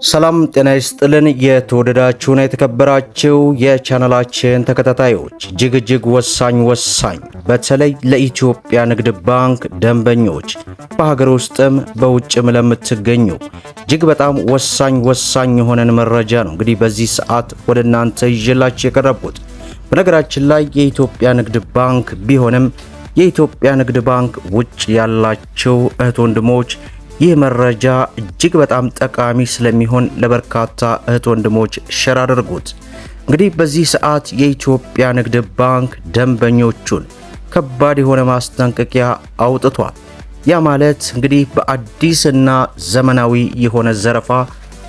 ሰላም ጤና ይስጥልን። የተወደዳችሁና የተከበራችሁ የቻናላችን ተከታታዮች እጅግ ወሳኝ በተለይ ለኢትዮጵያ ንግድ ባንክ ደንበኞች በሀገር ውስጥም በውጭም ለምትገኙ እጅግ በጣም ወሳኝ የሆነን መረጃ ነው እንግዲህ በዚህ ሰዓት ወደ እናንተ ይዤላችሁ የቀረብኩት። በነገራችን ላይ የኢትዮጵያ ንግድ ባንክ ቢሆንም የኢትዮጵያ ንግድ ባንክ ውጭ ያላችሁ እህት ወንድሞች ይህ መረጃ እጅግ በጣም ጠቃሚ ስለሚሆን ለበርካታ እህት ወንድሞች ሼር አድርጉት። እንግዲህ በዚህ ሰዓት የኢትዮጵያ ንግድ ባንክ ደንበኞቹን ከባድ የሆነ ማስጠንቀቂያ አውጥቷል። ያ ማለት እንግዲህ በአዲስና ዘመናዊ የሆነ ዘረፋ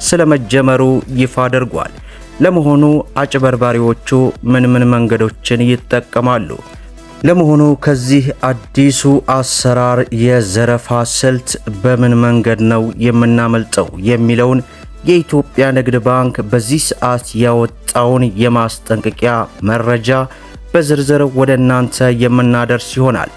ስለመጀመሩ ይፋ አድርጓል። ለመሆኑ አጭበርባሪዎቹ ምን መንገዶችን ይጠቀማሉ? ለመሆኑ ከዚህ አዲሱ አሰራር የዘረፋ ስልት በምን መንገድ ነው የምናመልጠው የሚለውን የኢትዮጵያ ንግድ ባንክ በዚህ ሰዓት ያወጣውን የማስጠንቀቂያ መረጃ በዝርዝር ወደ እናንተ የምናደርስ ይሆናል።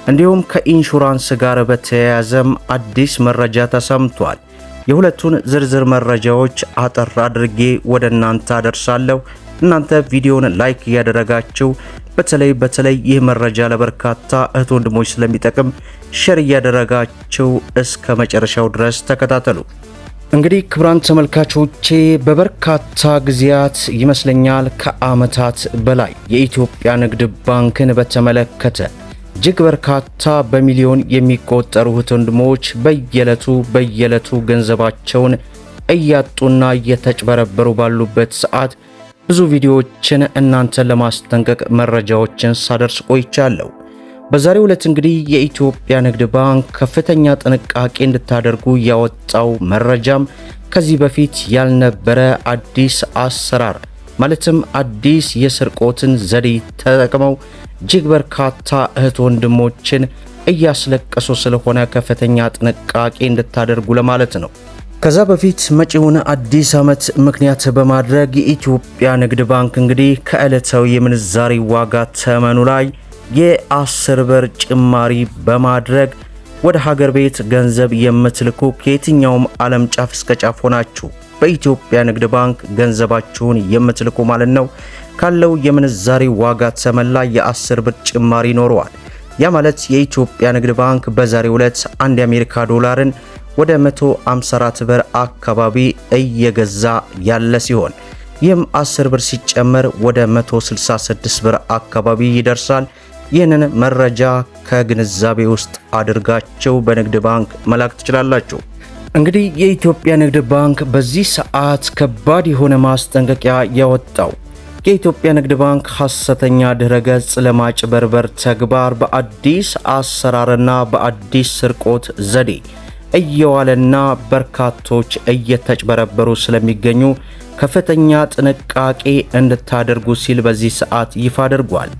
እንዲሁም ከኢንሹራንስ ጋር በተያያዘም አዲስ መረጃ ተሰምቷል። የሁለቱን ዝርዝር መረጃዎች አጠር አድርጌ ወደ እናንተ አደርሳለሁ። እናንተ ቪዲዮውን ላይክ እያደረጋችሁ በተለይ ይህ መረጃ ለበርካታ እህት ወንድሞች ስለሚጠቅም ሼር እያደረጋችሁ እስከ መጨረሻው ድረስ ተከታተሉ። እንግዲህ ክቡራን ተመልካቾቼ በበርካታ ጊዜያት ይመስለኛል ከዓመታት በላይ የኢትዮጵያ ንግድ ባንክን በተመለከተ እጅግ በርካታ በሚሊዮን የሚቆጠሩ እህት ወንድሞች በየዕለቱ ገንዘባቸውን እያጡና እየተጭበረበሩ ባሉበት ሰዓት ብዙ ቪዲዮዎችን እናንተን ለማስጠንቀቅ መረጃዎችን ሳደርስ ቆይቻለሁ። በዛሬው ዕለት እንግዲህ የኢትዮጵያ ንግድ ባንክ ከፍተኛ ጥንቃቄ እንድታደርጉ ያወጣው መረጃም ከዚህ በፊት ያልነበረ አዲስ አሰራር ማለትም አዲስ የስርቆትን ዘዴ ተጠቅመው እጅግ በርካታ እህት ወንድሞችን እያስለቀሱ ስለሆነ ከፍተኛ ጥንቃቄ እንድታደርጉ ለማለት ነው። ከዛ በፊት መጪውን አዲስ ዓመት ምክንያት በማድረግ የኢትዮጵያ ንግድ ባንክ እንግዲህ ከዕለታዊ የምንዛሪ ዋጋ ተመኑ ላይ የ10 ብር ጭማሪ በማድረግ ወደ ሀገር ቤት ገንዘብ የምትልኩ ከየትኛውም ዓለም ጫፍ እስከ ጫፍ ሆናችሁ በኢትዮጵያ ንግድ ባንክ ገንዘባችሁን የምትልኩ ማለት ነው ካለው የምንዛሪ ዋጋ ተመን ላይ የ10 ብር ጭማሪ ይኖረዋል። ያ ማለት የኢትዮጵያ ንግድ ባንክ በዛሬው ዕለት አንድ የአሜሪካ ዶላርን ወደ 154 ብር አካባቢ እየገዛ ያለ ሲሆን ይህም 10 ብር ሲጨመር ወደ 166 ብር አካባቢ ይደርሳል። ይህንን መረጃ ከግንዛቤ ውስጥ አድርጋችሁ በንግድ ባንክ መላክ ትችላላችሁ። እንግዲህ የኢትዮጵያ ንግድ ባንክ በዚህ ሰዓት ከባድ የሆነ ማስጠንቀቂያ ያወጣው የኢትዮጵያ ንግድ ባንክ ሐሰተኛ ድረገጽ ለማጭበርበር ተግባር በአዲስ አሰራርና በአዲስ ስርቆት ዘዴ እየዋለና በርካቶች እየተጭበረበሩ ስለሚገኙ ከፍተኛ ጥንቃቄ እንድታደርጉ ሲል በዚህ ሰዓት ይፋ አድርጓል።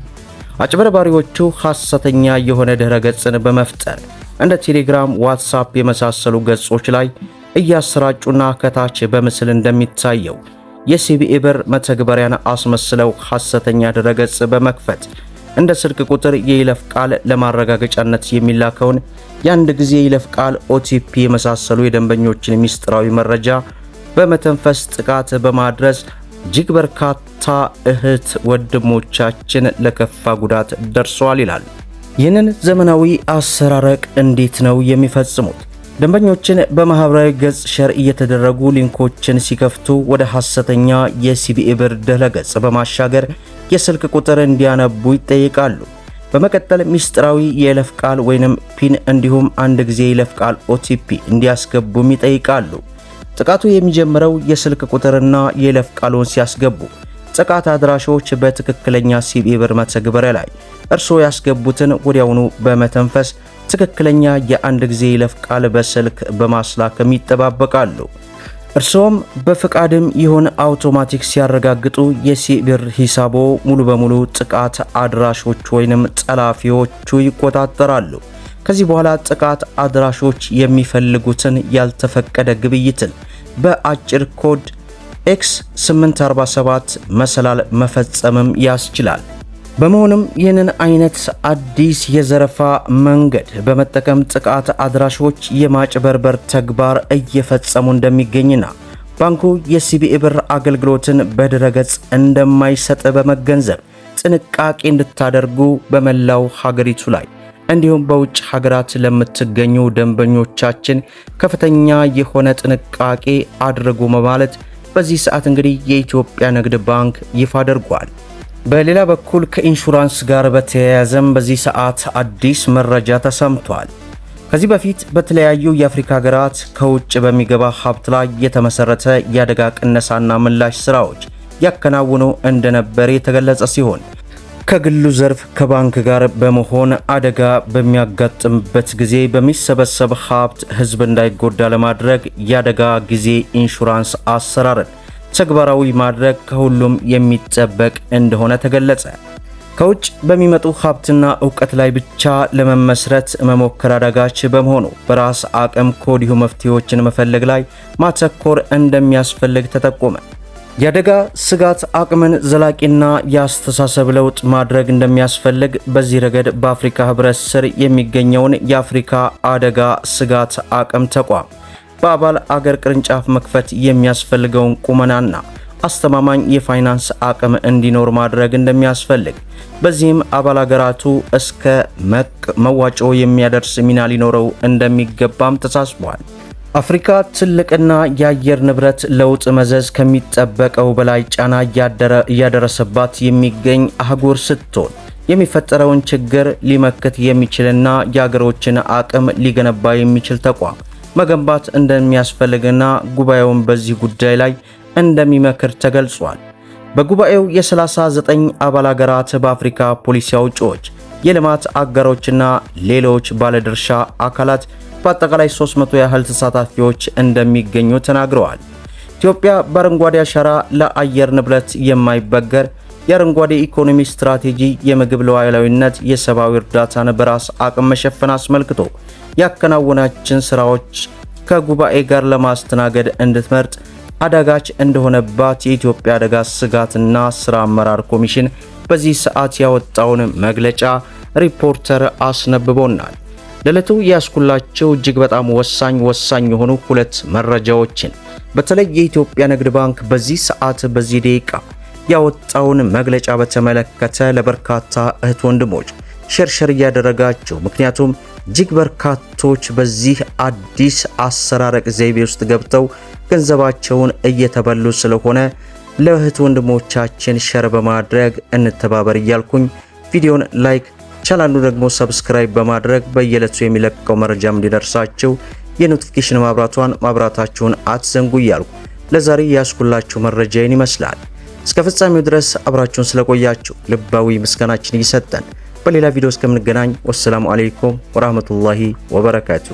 አጭበርባሪዎቹ ሐሰተኛ የሆነ ድረገጽን በመፍጠር እንደ ቴሌግራም፣ ዋትስአፕ የመሳሰሉ ገጾች ላይ እያሰራጩና ከታች በምስል እንደሚታየው የሲቢኢ ብር መተግበሪያን አስመስለው ሐሰተኛ ድረገጽ በመክፈት እንደ ስልክ ቁጥር የይለፍ ቃል ለማረጋገጫነት የሚላከውን የአንድ ጊዜ የይለፍ ቃል OTP የመሳሰሉ የደንበኞችን ሚስጥራዊ መረጃ በመተንፈስ ጥቃት በማድረስ እጅግ በርካታ እህት ወንድሞቻችን ለከፋ ጉዳት ደርሰዋል ይላል። ይህንን ዘመናዊ አሰራረቅ እንዴት ነው የሚፈጽሙት? ደንበኞችን በማህበራዊ ገጽ ሼር እየተደረጉ ሊንኮችን ሲከፍቱ ወደ ሐሰተኛ የሲቢኢ ብር ድረገጽ በማሻገር የስልክ ቁጥር እንዲያነቡ ይጠይቃሉ። በመቀጠል ሚስጥራዊ የይለፍ ቃል ወይንም ፒን እንዲሁም አንድ ጊዜ የይለፍ ቃል OTP እንዲያስገቡም ይጠይቃሉ። ጥቃቱ የሚጀምረው የስልክ ቁጥርና የይለፍ ቃሉን ሲያስገቡ ጥቃት አድራሾች በትክክለኛ ሲቢኢ ብር መተግበሪያ ላይ እርስዎ ያስገቡትን ወዲያውኑ በመተንፈስ ትክክለኛ የአንድ ጊዜ የይለፍ ቃል በስልክ በማስላክም ይጠባበቃሉ። እርስዎም በፍቃድም ይሁን አውቶማቲክ ሲያረጋግጡ የሲቢኢ ብር ሂሳቦ ሙሉ በሙሉ ጥቃት አድራሾች ወይንም ጠላፊዎቹ ይቆጣጠራሉ። ከዚህ በኋላ ጥቃት አድራሾች የሚፈልጉትን ያልተፈቀደ ግብይትን በአጭር ኮድ X847 መሰላል መፈጸምም ያስችላል። በመሆኑም ይህንን አይነት አዲስ የዘረፋ መንገድ በመጠቀም ጥቃት አድራሾች የማጭበርበር ተግባር እየፈጸሙ እንደሚገኝና ባንኩ የሲቢኢ ብር አገልግሎትን በድረገጽ እንደማይሰጥ በመገንዘብ ጥንቃቄ እንድታደርጉ በመላው ሀገሪቱ ላይ እንዲሁም በውጭ ሀገራት ለምትገኙ ደንበኞቻችን ከፍተኛ የሆነ ጥንቃቄ አድርጉ በማለት በዚህ ሰዓት እንግዲህ የኢትዮጵያ ንግድ ባንክ ይፋ አድርጓል። በሌላ በኩል ከኢንሹራንስ ጋር በተያያዘም በዚህ ሰዓት አዲስ መረጃ ተሰምቷል። ከዚህ በፊት በተለያዩ የአፍሪካ ሀገራት ከውጭ በሚገባ ሀብት ላይ የተመሰረተ የአደጋ ቅነሳና ምላሽ ስራዎች ያከናውኑ እንደነበር የተገለጸ ሲሆን ከግሉ ዘርፍ ከባንክ ጋር በመሆን አደጋ በሚያጋጥምበት ጊዜ በሚሰበሰብ ሀብት ህዝብ እንዳይጎዳ ለማድረግ የአደጋ ጊዜ ኢንሹራንስ አሰራርን ተግባራዊ ማድረግ ከሁሉም የሚጠበቅ እንደሆነ ተገለጸ። ከውጭ በሚመጡ ሀብትና ዕውቀት ላይ ብቻ ለመመስረት መሞከር አዳጋች በመሆኑ በራስ አቅም ከወዲሁ መፍትሄዎችን መፈለግ ላይ ማተኮር እንደሚያስፈልግ ተጠቆመ። የአደጋ ስጋት አቅምን ዘላቂና የአስተሳሰብ ለውጥ ማድረግ እንደሚያስፈልግ በዚህ ረገድ በአፍሪካ ህብረት ስር የሚገኘውን የአፍሪካ አደጋ ስጋት አቅም ተቋም በአባል አገር ቅርንጫፍ መክፈት የሚያስፈልገውን ቁመናና አስተማማኝ የፋይናንስ አቅም እንዲኖር ማድረግ እንደሚያስፈልግ፣ በዚህም አባል አገራቱ እስከ መዋጮ የሚያደርስ ሚና ሊኖረው እንደሚገባም ተሳስቧል። አፍሪካ ትልቅና የአየር ንብረት ለውጥ መዘዝ ከሚጠበቀው በላይ ጫና እያደረሰባት የሚገኝ አህጉር ስትሆን የሚፈጠረውን ችግር ሊመክት የሚችልና የአገሮችን አቅም ሊገነባ የሚችል ተቋም መገንባት እንደሚያስፈልግና ጉባኤውን በዚህ ጉዳይ ላይ እንደሚመክር ተገልጿል። በጉባኤው የ39 አባል ሀገራት በአፍሪካ ፖሊሲ አውጪዎች፣ የልማት አጋሮችና ሌሎች ባለድርሻ አካላት በአጠቃላይ 300 ያህል ተሳታፊዎች እንደሚገኙ ተናግረዋል። ኢትዮጵያ በአረንጓዴ አሻራ ለአየር ንብረት የማይበገር የአረንጓዴ ኢኮኖሚ ስትራቴጂ፣ የምግብ ሉዓላዊነት፣ የሰብአዊ እርዳታን በራስ አቅም መሸፈን አስመልክቶ ያከናወናችን ስራዎች ከጉባኤ ጋር ለማስተናገድ እንድትመርጥ አዳጋች እንደሆነባት የኢትዮጵያ አደጋ ስጋትና ስራ አመራር ኮሚሽን በዚህ ሰዓት ያወጣውን መግለጫ ሪፖርተር አስነብቦናል። ለዕለቱ ያስኩላቸው እጅግ በጣም ወሳኝ የሆኑ ሁለት መረጃዎችን በተለይ የኢትዮጵያ ንግድ ባንክ በዚህ ሰዓት በዚህ ደቂቃ ያወጣውን መግለጫ በተመለከተ ለበርካታ እህት ወንድሞች ሸርሸር እያደረጋቸው፣ ምክንያቱም እጅግ በርካቶች በዚህ አዲስ አሰራረቅ ዘይቤ ውስጥ ገብተው ገንዘባቸውን እየተበሉ ስለሆነ ለእህት ወንድሞቻችን ሸር በማድረግ እንተባበር እያልኩኝ ቪዲዮን ላይክ ቻናሉ ደግሞ ሰብስክራይብ በማድረግ በየዕለቱ የሚለቀቀው መረጃም እንዲደርሳችሁ የኖቲፊኬሽን ማብራታችሁን አትዘንጉ እያልኩ ለዛሬ ያስኩላችሁ መረጃዬን ይመስላል። እስከ ፍጻሜው ድረስ አብራችሁን ስለቆያችሁ ልባዊ ምስጋናችን እየሰጠን በሌላ ቪዲዮ እስከምንገናኝ ወሰላሙ አለይኩም ወራህመቱላሂ ወበረካቱ።